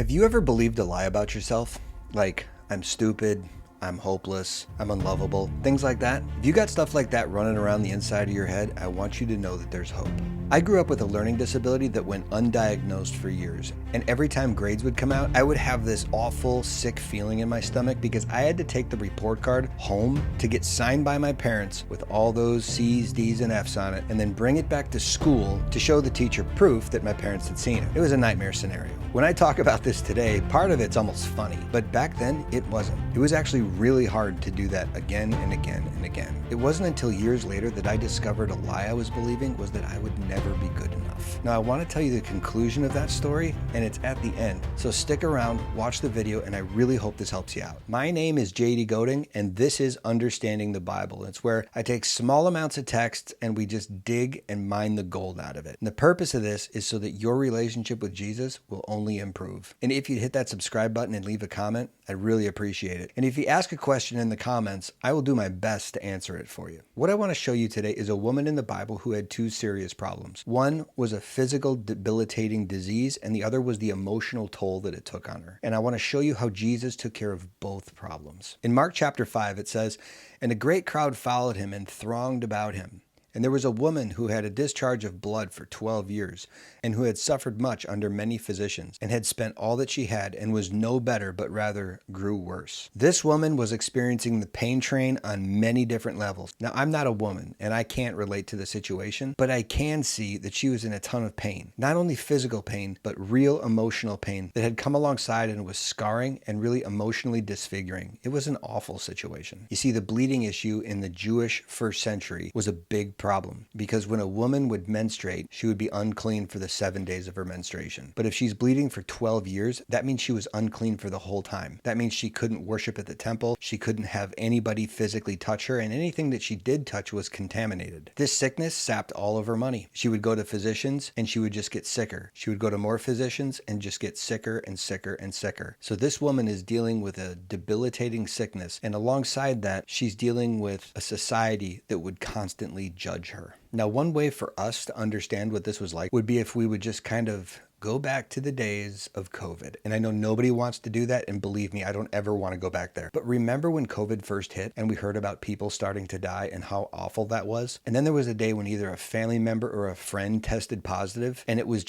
Have you ever believed a lie about yourself? Like, I'm stupid, I'm hopeless, I'm unlovable, things like that? If you got stuff like that running around the inside of your head, I want you to know that there's hope. I grew up with a learning disability that went undiagnosed for years, and every time grades would come out, I would have this awful, sick feeling in my stomach because I had to take the report card home to get signed by my parents with all those C's, D's, and F's on it, and then bring it back to school to show the teacher proof that my parents had seen it. It was a nightmare scenario. When I talk about this today, part of it's almost funny, but back then it wasn't. It was actually really hard to do that again and again and again. It wasn't until years later that I discovered a lie I was believing was that I would never be good enough. Now I want to tell you the conclusion of that story, and it's at the end. So stick around, watch the video, and I really hope this helps you out. My name is JD Goding, and this is Understanding the Bible. It's where I take small amounts of text and we just dig and mine the gold out of it. And the purpose of this is so that your relationship with Jesus will only improve. And if you'd hit that subscribe button and leave a comment, I'd really appreciate it. And if you ask a question in the comments, I will do my best to answer it for you. What I want to show you today is a woman in the Bible who had two serious problems. One was a physical debilitating disease, and the other was the emotional toll that it took on her. And I want to show you how Jesus took care of both problems. In Mark chapter 5, it says, "And a great crowd followed him and thronged about him. And there was a woman who had a discharge of blood for 12 years, and who had suffered much under many physicians, and had spent all that she had, and was no better, but rather grew worse." This woman was experiencing the pain train on many different levels. Now, I'm not a woman, and I can't relate to the situation, but I can see that she was in a ton of pain. Not only physical pain, but real emotional pain that had come alongside and was scarring and really emotionally disfiguring. It was an awful situation. You see, the bleeding issue in the Jewish first century was a big problem, because when a woman would menstruate, she would be unclean for the 7 days of her menstruation. But if she's bleeding for 12 years, that means she was unclean for the whole time. That means she couldn't worship at the temple, she couldn't have anybody physically touch her, and anything that she did touch was contaminated. This sickness sapped all of her money. She would go to physicians and she would just get sicker. She would go to more physicians and just get sicker and sicker and sicker. So this woman is dealing with a debilitating sickness, and alongside that, she's dealing with a society that would constantly judge her. Now, one way for us to understand what this was like would be if we would just kind of go back to the days of COVID. And I know nobody wants to do that, and believe me, I don't ever want to go back there. But remember when COVID first hit and we heard about people starting to die and how awful that was? And then there was a day when either a family member or a friend tested positive, and it was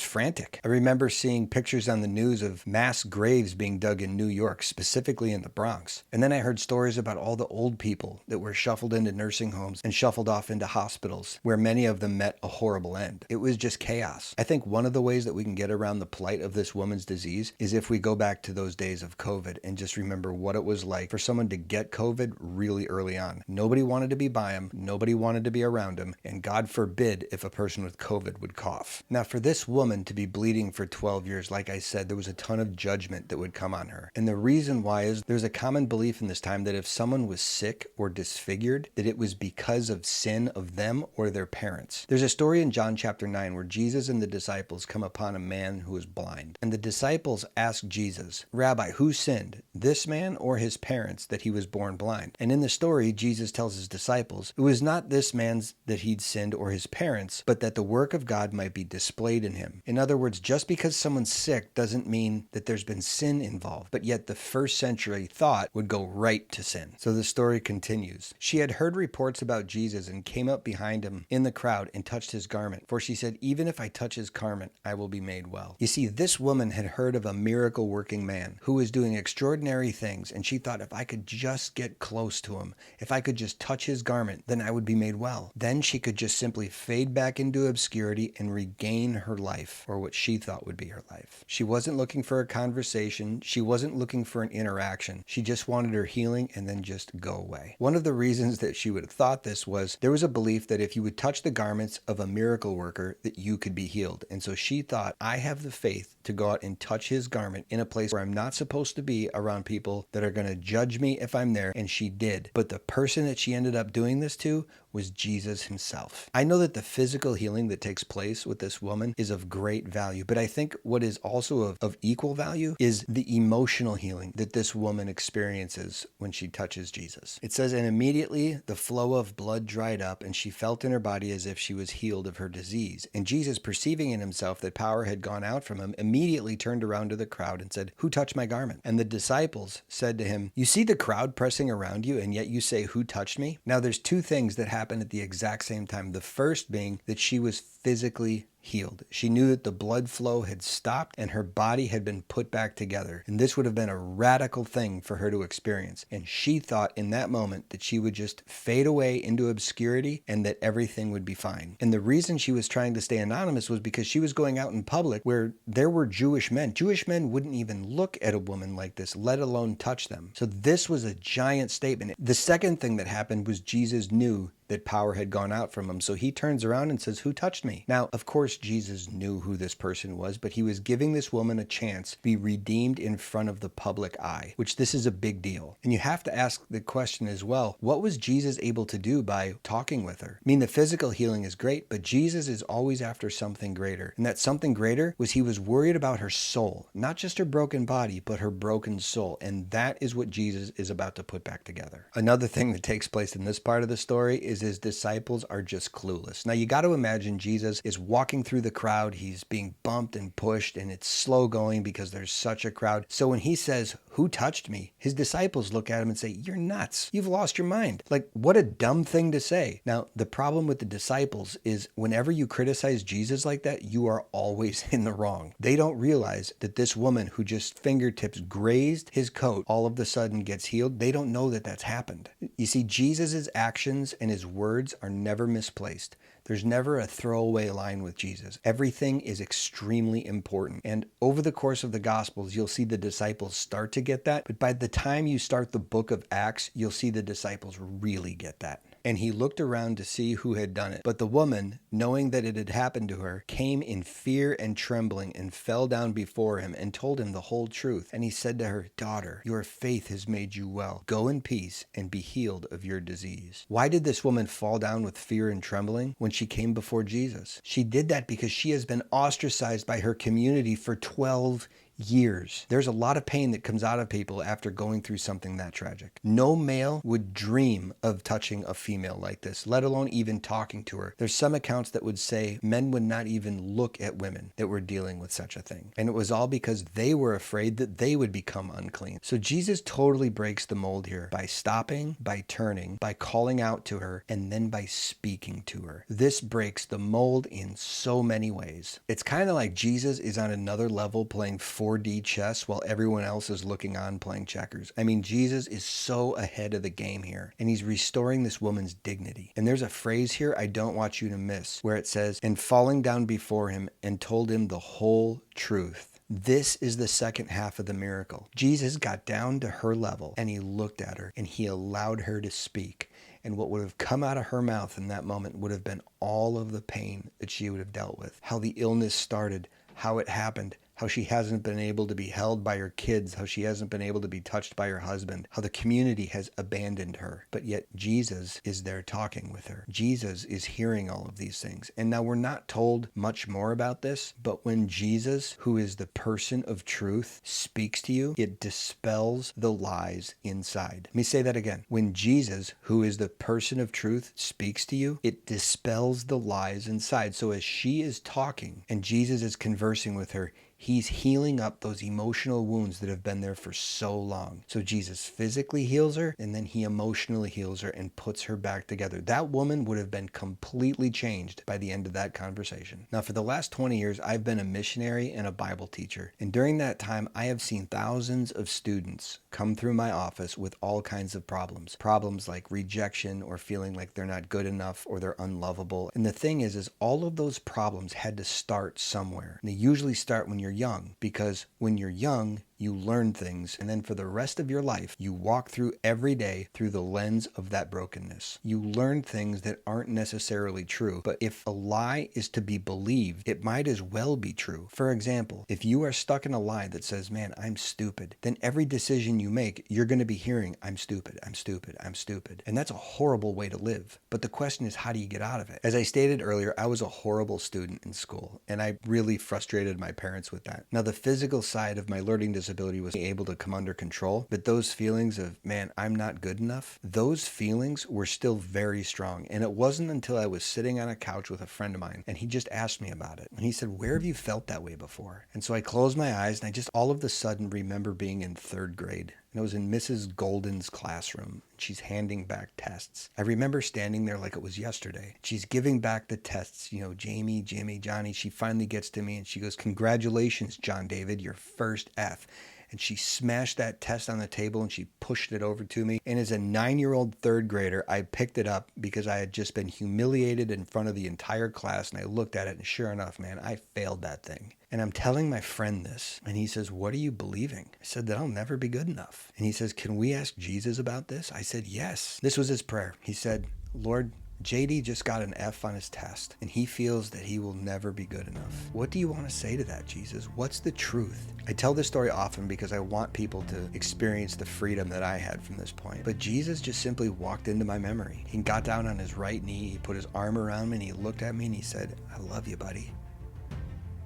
frantic. I remember seeing pictures on the news of mass graves being dug in New York, specifically in the Bronx. And then I heard stories about all the old people that were shuffled into nursing homes and shuffled off into hospitals, where many of them met a horrible end. It was just chaos. I think one of the ways that we can get around the plight of this woman's disease is if we go back to those days of COVID and just remember what it was like for someone to get COVID really early on. Nobody wanted to be by him, nobody wanted to be around him, and God forbid if a person with COVID would cough. Now, for this woman to be bleeding for 12 years, like I said, there was a ton of judgment that would come on her. And the reason why is there's a common belief in this time that if someone was sick or disfigured, that it was because of sin of them or their parents. There's a story in John chapter 9 where Jesus and the disciples come upon a man who is blind. And the disciples ask Jesus, "Rabbi, who sinned, this man or his parents, that he was born blind?" And in the story, Jesus tells his disciples, it was not this man's that he'd sinned or his parents, but that the work of God might be displayed in him. In other words, just because someone's sick doesn't mean that there's been sin involved, but yet the first century thought would go right to sin. So the story continues. "She had heard reports about Jesus and came up behind him in the crowd and touched his garment. For she said, 'Even if I touch his garment, I will be made well.'" You see, this woman had heard of a miracle working man who was doing extraordinary things, and she thought, if I could just get close to him, if I could just touch his garment, then I would be made well. Then she could just simply fade back into obscurity and regain her life, or what she thought would be her life. She wasn't looking for a conversation. She wasn't looking for an interaction. She just wanted her healing and then just go away. One of the reasons that she would have thought this was there was a belief that if you would touch the garments of a miracle worker, that you could be healed. And so she thought, I have the faith to go out and touch his garment in a place where I'm not supposed to be, around people that are going to judge me if I'm there. And she did. But the person that she ended up doing this to was Jesus himself. I know that the physical healing that takes place with this woman is of great value, but I think what is also of equal value is the emotional healing that this woman experiences when she touches Jesus. It says, and immediately the flow of blood dried up, and she felt in her body as if she was healed of her disease. And Jesus, perceiving in himself that power had gone out from him, immediately turned around to the crowd and said, who touched my garment? And the disciples said to him, you see the crowd pressing around you, and yet you say, who touched me? Now there's two things that happen at the exact same time. The first being that she was physically healed. She knew that the blood flow had stopped and her body had been put back together. And this would have been a radical thing for her to experience. And she thought in that moment that she would just fade away into obscurity and that everything would be fine. And the reason she was trying to stay anonymous was because she was going out in public where there were Jewish men. Jewish men wouldn't even look at a woman like this, let alone touch them. So this was a giant statement. The second thing that happened was Jesus knew that power had gone out from him. So he turns around and says, who touched me? Now, of course, Jesus knew who this person was, but he was giving this woman a chance to be redeemed in front of the public eye, which this is a big deal. And you have to ask the question as well, what was Jesus able to do by talking with her? I mean, the physical healing is great, but Jesus is always after something greater. And that something greater was he was worried about her soul, not just her broken body, but her broken soul. And that is what Jesus is about to put back together. Another thing that takes place in this part of the story is his disciples are just clueless. Now you got to imagine Jesus is walking through the crowd. He's being bumped and pushed and it's slow going because there's such a crowd. So when he says, who touched me? His disciples look at him and say, you're nuts. You've lost your mind. Like, what a dumb thing to say. Now, the problem with the disciples is whenever you criticize Jesus like that, you are always in the wrong. They don't realize that this woman who just fingertips grazed his coat all of a sudden gets healed. They don't know that that's happened. You see, Jesus's actions and his words are never misplaced. There's never a throwaway line with Jesus. Everything is extremely important. And over the course of the Gospels, you'll see the disciples start to get that. But by the time you start the book of Acts, you'll see the disciples really get that. And he looked around to see who had done it. But the woman, knowing that it had happened to her, came in fear and trembling and fell down before him and told him the whole truth. And he said to her, daughter, your faith has made you well. Go in peace and be healed of your disease. Why did this woman fall down with fear and trembling when she came before Jesus? She did that because she has been ostracized by her community for 12 years. There's a lot of pain that comes out of people after going through something that tragic. No male would dream of touching a female like this, let alone even talking to her. There's some accounts that would say men would not even look at women that were dealing with such a thing. And it was all because they were afraid that they would become unclean. So Jesus totally breaks the mold here by stopping, by turning, by calling out to her, and then by speaking to her. This breaks the mold in so many ways. It's kind of like Jesus is on another level playing 4D chess while everyone else is looking on playing checkers. I mean, Jesus is so ahead of the game here, and he's restoring this woman's dignity. And there's a phrase here I don't want you to miss where it says, and falling down before him and told him the whole truth. This is the second half of the miracle. Jesus got down to her level and he looked at her and he allowed her to speak. And what would have come out of her mouth in that moment would have been all of the pain that she would have dealt with. How the illness started, how it happened, how she hasn't been able to be held by her kids, how she hasn't been able to be touched by her husband, how the community has abandoned her. But yet Jesus is there talking with her. Jesus is hearing all of these things. And now we're not told much more about this, but when Jesus, who is the person of truth, speaks to you, it dispels the lies inside. Let me say that again. When Jesus, who is the person of truth, speaks to you, it dispels the lies inside. So as she is talking and Jesus is conversing with her, he's healing up those emotional wounds that have been there for so long. So Jesus physically heals her, and then he emotionally heals her and puts her back together. That woman would have been completely changed by the end of that conversation. Now, for the last 20 years, I've been a missionary and a Bible teacher. And during that time, I have seen thousands of students come through my office with all kinds of problems. Problems like rejection or feeling like they're not good enough or they're unlovable. And the thing is all of those problems had to start somewhere. And they usually start when you're young, because when you're young, you learn things, and then for the rest of your life, you walk through every day through the lens of that brokenness. You learn things that aren't necessarily true, but if a lie is to be believed, it might as well be true. For example, if you are stuck in a lie that says, man, I'm stupid, then every decision you make, you're going to be hearing, I'm stupid, I'm stupid, I'm stupid. And that's a horrible way to live. But the question is, how do you get out of it? As I stated earlier, I was a horrible student in school, and I really frustrated my parents with that. Now, the physical side of my learning disability was able to come under control, but those feelings of, man, I'm not good enough, those feelings were still very strong. And it wasn't until I was sitting on a couch with a friend of mine, and he just asked me about it. And he said, where have you felt that way before? And so I closed my eyes, and I just all of a sudden remember being in third grade. And I was in Mrs. Golden's classroom. She's handing back tests. I remember standing there like it was yesterday. She's giving back the tests, Jamie, Jimmy, Johnny. She finally gets to me and she goes, congratulations, John David, your first F. And she smashed that test on the table and she pushed it over to me. And as a 9-year-old third grader, I picked it up because I had just been humiliated in front of the entire class. And I looked at it and sure enough, man, I failed that thing. And I'm telling my friend this, and he says, what are you believing? I said that I'll never be good enough. And he says, can we ask Jesus about this? I said, yes. This was his prayer. He said, Lord, JD just got an F on his test, and he feels that he will never be good enough. What do you want to say to that, Jesus? What's the truth? I tell this story often because I want people to experience the freedom that I had from this point. But Jesus just simply walked into my memory. He got down on his right knee, he put his arm around me, and he looked at me and he said, I love you, buddy.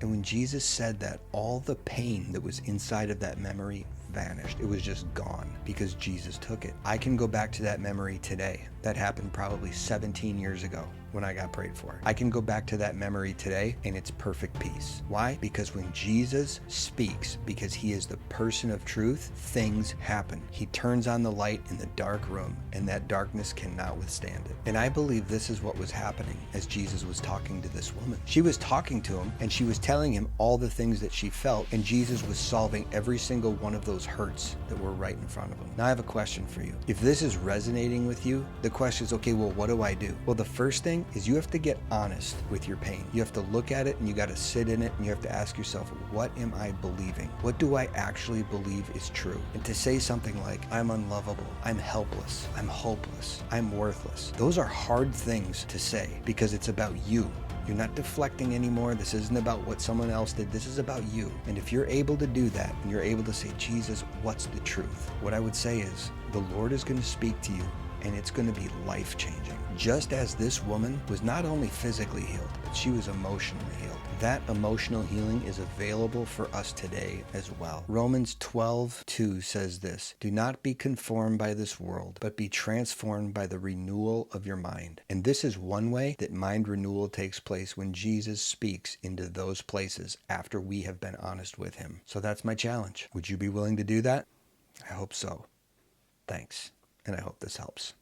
And when Jesus said that, all the pain that was inside of that memory vanished. It was just gone because Jesus took it. I can go back to that memory today. That happened probably 17 years ago when I got prayed for. I can go back to that memory today and it's perfect peace. Why? Because when Jesus speaks, because he is the person of truth, things happen. He turns on the light in the dark room and that darkness cannot withstand it. And I believe this is what was happening as Jesus was talking to this woman. She was talking to him and she was telling him all the things that she felt, and Jesus was solving every single one of those hurts that were right in front of him. Now I have a question for you. If this is resonating with you, the question is, okay, well, what do I do? Well, the first thing is you have to get honest with your pain. You have to look at it and you got to sit in it and you have to ask yourself, what am I believing? What do I actually believe is true? And to say something like, I'm unlovable, I'm helpless, I'm hopeless, I'm worthless. Those are hard things to say because it's about you. You're not deflecting anymore. This isn't about what someone else did. This is about you. And if you're able to do that and you're able to say, Jesus, what's the truth? What I would say is the Lord is going to speak to you and it's going to be life-changing. Just as this woman was not only physically healed, but she was emotionally healed. That emotional healing is available for us today as well. Romans 12:2 says this, do not be conformed by this world, but be transformed by the renewal of your mind. And this is one way that mind renewal takes place when Jesus speaks into those places after we have been honest with him. So that's my challenge. Would you be willing to do that? I hope so. Thanks, and I hope this helps.